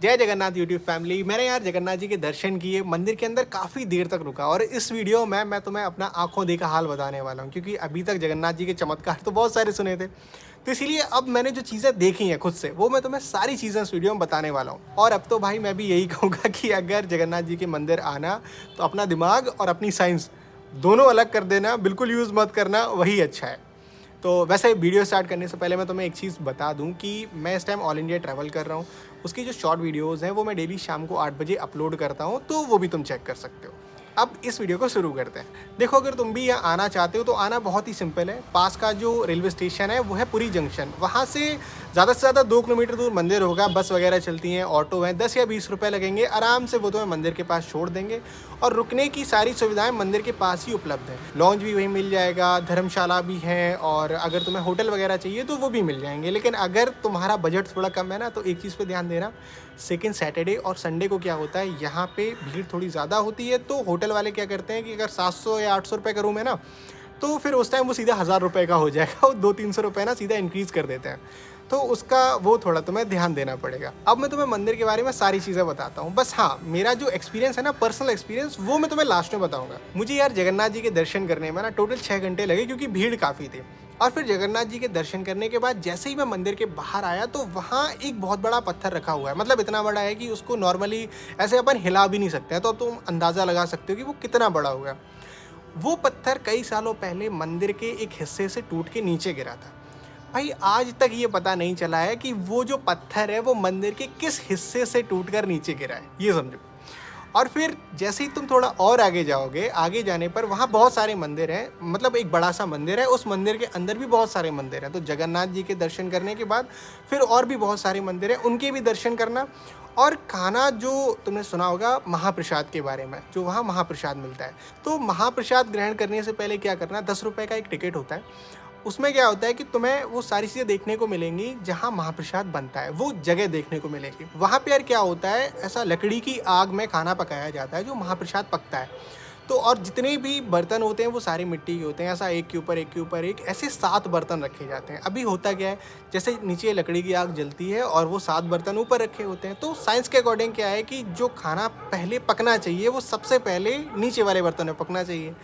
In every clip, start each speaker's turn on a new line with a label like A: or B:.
A: जय Jagannath YouTube family. मैंने यार जगन्नाथ जी के दर्शन किए, मंदिर के अंदर काफ़ी देर तक रुका और इस वीडियो में मैं तुम्हें अपना आंखों देखा हाल बताने वाला हूँ, क्योंकि अभी तक जगन्नाथ जी के चमत्कार तो बहुत सारे सुने थे। तो इसीलिए अब मैंने जो चीज़ें देखी हैं खुद से, वो मैं तुम्हें सारी चीज़ें इस वीडियो में बताने वाला हूँ। और अब तो भाई मैं भी यही कहूँगा कि अगर जगन्नाथ जी के मंदिर आना तो अपना दिमाग और अपनी साइंस दोनों अलग कर देना, बिल्कुल यूज़ मत करना, वही अच्छा है। तो वैसे वीडियो स्टार्ट करने से पहले मैं तुम्हें एक चीज़ बता दूं कि मैं इस टाइम ऑल इंडिया ट्रैवल कर रहा हूं। उसकी जो शॉर्ट वीडियोस हैं वो मैं डेली शाम को 8 बजे अपलोड करता हूं, तो वो भी तुम चेक कर सकते हो। अब इस वीडियो को शुरू करते हैं। देखो, अगर तुम भी यहाँ आना चाहते हो तो आना बहुत ही सिंपल है। पास का जो रेलवे स्टेशन है वो है पुरी जंक्शन। वहाँ से ज़्यादा से ज़्यादा 2 किलोमीटर दूर मंदिर होगा। बस वगैरह चलती हैं, ऑटो हैं, 10 या 20 रुपये लगेंगे, आराम से वो तुम्हें मंदिर के पास छोड़ देंगे। और रुकने की सारी सुविधाएं मंदिर के पास ही उपलब्ध है। लॉन्ज भी वहीं मिल जाएगा, धर्मशाला भी है, और अगर तुम्हें होटल वगैरह चाहिए तो वो भी मिल जाएंगे। लेकिन अगर तुम्हारा बजट थोड़ा कम है ना, तो एक चीज़ पे ध्यान देना, सेकंड सैटरडे और संडे को क्या होता है, यहाँ पे भीड़ थोड़ी ज़्यादा होती है। तो होटल वाले क्या करते हैं कि अगर 700 या 800 रुपये का रूम है ना, तो फिर उस टाइम वो सीधा 1000 रुपये का हो जाएगा और 200-300 रुपये ना सीधा इंक्रीज़ कर देते हैं। तो उसका वो थोड़ा तुम्हें ध्यान देना पड़ेगा। अब मैं तुम्हें मंदिर के बारे में सारी चीज़ें बताता हूँ। बस हाँ, मेरा जो एक्सपीरियंस है ना, पर्सनल एक्सपीरियंस, वो मैं तुम्हें लास्ट में बताऊँगा। मुझे यार जगन्नाथ जी के दर्शन करने में ना टोटल 6 घंटे लगे, क्योंकि भीड़ काफ़ी थी। और फिर जगन्नाथ जी के दर्शन करने के बाद जैसे ही मैं मंदिर के बाहर आया तो वहाँ एक बहुत बड़ा पत्थर रखा हुआ है। मतलब इतना बड़ा है कि उसको नॉर्मली ऐसे अपन हिला भी नहीं सकते हैं। तो अब तुम अंदाज़ा लगा सकते हो कि वो कितना बड़ा होगा। वो पत्थर कई सालों पहले मंदिर के एक हिस्से से टूट के नीचे गिरा था। भाई आज तक ये पता नहीं चला है कि वो जो पत्थर है वो मंदिर के किस हिस्से से टूटकर नीचे गिरा है, ये समझो। और फिर जैसे ही तुम थोड़ा और आगे जाओगे, आगे जाने पर वहाँ बहुत सारे मंदिर हैं। मतलब एक बड़ा सा मंदिर है, उस मंदिर के अंदर भी बहुत सारे मंदिर हैं। तो जगन्नाथ जी के दर्शन करने के बाद फिर और भी बहुत सारे मंदिर हैं, उनके भी दर्शन करना। और खाना, जो तुमने सुना होगा महाप्रसाद के बारे में, जो वहाँ महाप्रसाद मिलता है, तो महाप्रसाद ग्रहण करने से पहले क्या करना, 10 रुपये का एक टिकट होता है। उसमें क्या होता है कि तुम्हें वो सारी चीज़ें देखने को मिलेंगी जहाँ महाप्रसाद बनता है, वो जगह देखने को मिलेगी। वहाँ पे यार क्या होता है, ऐसा लकड़ी की आग में खाना पकाया जाता है जो महाप्रसाद पकता है। तो और जितने भी बर्तन होते हैं वो सारे मिट्टी के होते हैं। ऐसा एक के ऊपर एक के ऊपर एक ऐसे 7 बर्तन रखे जाते हैं। अभी होता क्या है, जैसे नीचे लकड़ी की आग जलती है और वो 7 बर्तन ऊपर रखे होते हैं। तो साइंस के अकॉर्डिंग क्या है कि जो खाना पहले पकना चाहिए वो सबसे पहले नीचे वाले बर्तन में पकना चाहिए।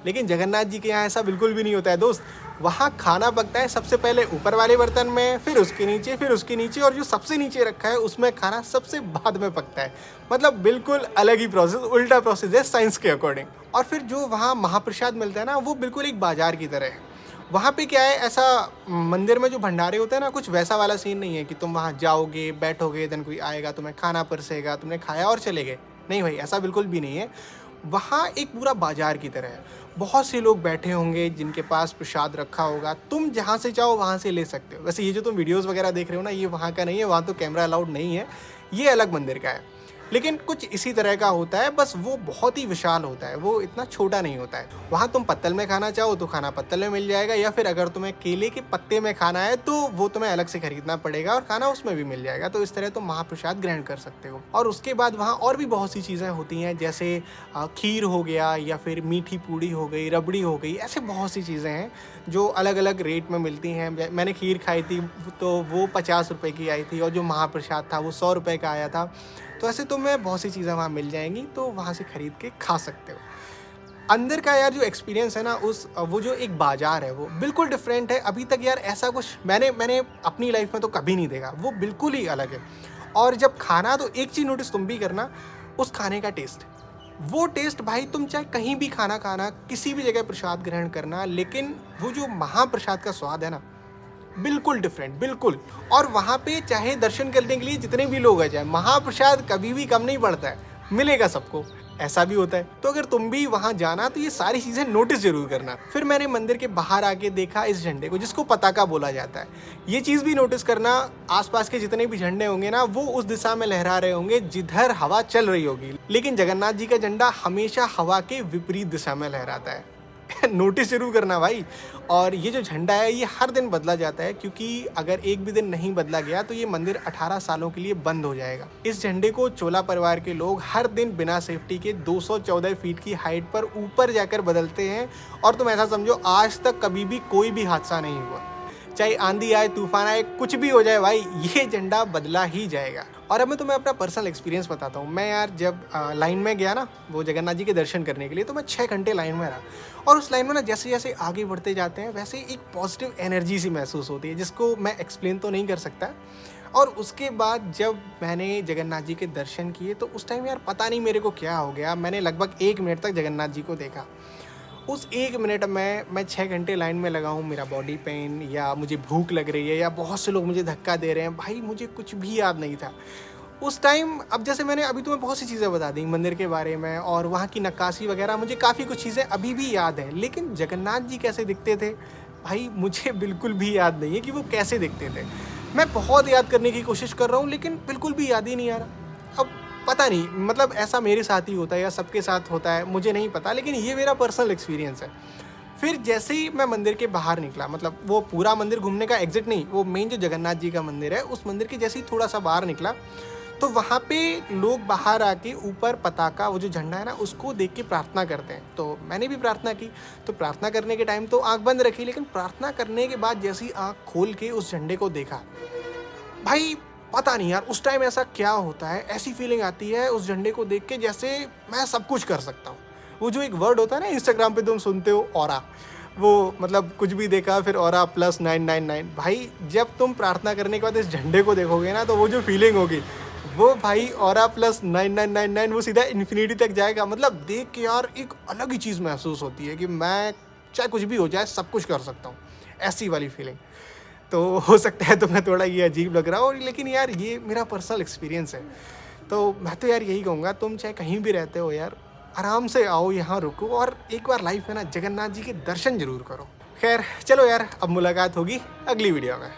A: लेकिन जगन्नाथ जी के यहाँ ऐसा बिल्कुल भी नहीं होता है दोस्त। वहाँ खाना पकता है सबसे पहले ऊपर वाले बर्तन में, फिर उसके नीचे, फिर उसके नीचे, और जो सबसे नीचे रखा है उसमें खाना सबसे बाद में पकता है। मतलब बिल्कुल अलग ही प्रोसेस, उल्टा प्रोसेस है साइंस के अकॉर्डिंग। और फिर जो वहाँ महाप्रसाद मिलता है ना, वो बिल्कुल एक बाजार की तरह है। वहाँ पे क्या है, ऐसा मंदिर में जो भंडारे होते हैं ना, कुछ वैसा वाला सीन नहीं है कि तुम वहाँ जाओगे, बैठोगे, देन कोई आएगा तुम्हें खाना परसेगा, तुमने खाया और चले गए। नहीं भाई, ऐसा बिल्कुल भी नहीं है। वहाँ एक पूरा बाजार की तरह है। बहुत से लोग बैठे होंगे जिनके पास प्रसाद रखा होगा। तुम जहाँ से चाहो वहाँ से ले सकते हो। वैसे ये जो तुम वीडियोस वगैरह देख रहे हो ना, ये वहाँ का नहीं है, वहाँ तो कैमरा अलाउड नहीं है, ये अलग मंदिर का है। लेकिन कुछ इसी तरह का होता है, बस वो बहुत ही विशाल होता है, वो इतना छोटा नहीं होता है। वहाँ तुम पत्तल में खाना चाहो तो खाना पत्तल में मिल जाएगा, या फिर अगर तुम्हें केले के पत्ते में खाना है तो वो तुम्हें अलग से खरीदना पड़ेगा और खाना उसमें भी मिल जाएगा। तो इस तरह तुम महाप्रसाद ग्रहण कर सकते हो। और उसके बाद वहाँ और भी बहुत सी चीज़ें होती हैं, जैसे खीर हो गया, या फिर मीठी पूड़ी हो गई, रबड़ी हो गई, ऐसे बहुत सी चीज़ें हैं जो अलग अलग रेट में मिलती हैं। मैंने खीर खाई थी तो वो 50 रुपये की आई थी, और जो महाप्रसाद था वो 100 रुपये का आया था। तो ऐसे तुम्हें बहुत सी चीज़ें वहाँ मिल जाएंगी, तो वहाँ से ख़रीद के खा सकते हो। अंदर का यार जो एक्सपीरियंस है ना, वो जो एक बाज़ार है वो बिल्कुल डिफरेंट है। अभी तक यार ऐसा कुछ मैंने अपनी लाइफ में तो कभी नहीं देखा, वो बिल्कुल ही अलग है। और जब खाना, तो एक चीज़ नोटिस तुम भी करना, उस खाने का टेस्ट, वो टेस्ट भाई, तुम चाहे कहीं भी खाना खाना, किसी भी जगह प्रसाद ग्रहण करना, लेकिन वो जो महाप्रसाद का स्वाद है ना, बिल्कुल डिफरेंट, बिल्कुल। और वहाँ पे चाहे दर्शन करने के लिए जितने भी लोग आ जाए, महाप्रसाद कभी भी कम नहीं पड़ता है, मिलेगा सबको, ऐसा भी होता है। तो अगर तुम भी वहाँ जाना तो ये सारी चीज़ें नोटिस जरूर करना। फिर मैंने मंदिर के बाहर आके देखा इस झंडे को, जिसको पताका बोला जाता है। ये चीज़ भी नोटिस करना, आसपास के जितने भी झंडे होंगे ना, वो उस दिशा में लहरा रहे होंगे जिधर हवा चल रही होगी। लेकिन जगन्नाथ जी का झंडा हमेशा हवा के विपरीत दिशा में लहराता है। नोटिस जरूर करना भाई। और ये जो झंडा है ये हर दिन बदला जाता है, क्योंकि अगर एक भी दिन नहीं बदला गया तो ये मंदिर 18 सालों के लिए बंद हो जाएगा। इस झंडे को चोला परिवार के लोग हर दिन बिना सेफ्टी के 214 फीट की हाइट पर ऊपर जाकर बदलते हैं। और तुम ऐसा समझो, आज तक कभी भी कोई भी हादसा नहीं हुआ। चाहे आंधी आए, तूफान आए, कुछ भी हो जाए भाई, ये झंडा बदला ही जाएगा। और अब मैं तुम्हें अपना पर्सनल एक्सपीरियंस बताता हूँ। मैं यार जब लाइन में गया ना वो जगन्नाथ जी के दर्शन करने के लिए, तो मैं 6 घंटे लाइन में रहा। और उस लाइन में ना जैसे जैसे आगे बढ़ते जाते हैं वैसे एक पॉजिटिव एनर्जी सी महसूस होती है, जिसको मैं एक्सप्लेन तो नहीं कर सकता। और उसके बाद जब मैंने जगन्नाथ जी के दर्शन किए तो उस टाइम यार पता नहीं मेरे को क्या हो गया, मैंने लगभग 1 मिनट तक जगन्नाथ जी को देखा। उस 1 मिनट में मैं 6 घंटे लाइन में लगा हूँ, मेरा बॉडी पेन या मुझे भूख लग रही है या बहुत से लोग मुझे धक्का दे रहे हैं, भाई मुझे कुछ भी याद नहीं था उस टाइम। अब जैसे मैंने अभी तुम्हें बहुत सी चीज़ें बता दी मंदिर के बारे में और वहाँ की नक्काशी वगैरह, मुझे काफ़ी कुछ चीज़ें अभी भी याद हैं, लेकिन जगन्नाथ जी कैसे दिखते थे भाई मुझे बिल्कुल भी याद नहीं है कि वो कैसे दिखते थे। मैं बहुत याद करने की कोशिश कर रहा हूँ लेकिन बिल्कुल भी याद ही नहीं आ रहा। अब पता नहीं, मतलब ऐसा मेरे साथ ही होता है या सबके साथ होता है मुझे नहीं पता, लेकिन ये मेरा पर्सनल एक्सपीरियंस है। फिर जैसे ही मैं मंदिर के बाहर निकला, मतलब वो पूरा मंदिर घूमने का एग्जिट नहीं, वो मेन जो जगन्नाथ जी का मंदिर है उस मंदिर के जैसे ही थोड़ा सा बाहर निकला तो वहाँ पे लोग बाहर आके ऊपर पताका, वो जो झंडा है ना, उसको देख के प्रार्थना करते हैं। तो मैंने भी प्रार्थना की। तो प्रार्थना करने के टाइम तो आंख बंद रखी, लेकिन प्रार्थना करने के बाद जैसी आंख खोल के उस झंडे को देखा, भाई पता नहीं यार उस टाइम ऐसा क्या होता है, ऐसी फीलिंग आती है उस झंडे को देख के जैसे मैं सब कुछ कर सकता हूँ। वो जो एक वर्ड होता है ना इंस्टाग्राम पे तुम सुनते हो, ऑरा, वो मतलब कुछ भी देखा फिर ऑरा प्लस 999, भाई जब तुम प्रार्थना करने के बाद इस झंडे को देखोगे ना तो वो जो फीलिंग होगी वो भाई ऑरा प्लस 9999 वो सीधा इन्फिनिटी तक जाएगा। मतलब देख के यार एक अलग ही चीज़ महसूस होती है कि मैं चाहे कुछ भी हो जाए सब कुछ कर सकता हूँ, ऐसी वाली फीलिंग। तो हो सकता है तुम्हें थोड़ा ये अजीब लग रहा हो, लेकिन यार ये मेरा पर्सनल एक्सपीरियंस है। तो मैं तो यार यही कहूँगा, तुम चाहे कहीं भी रहते हो यार, आराम से आओ, यहाँ रुको और एक बार लाइफ में ना जगन्नाथ जी के दर्शन जरूर करो। खैर चलो यार, अब मुलाकात होगी अगली वीडियो में।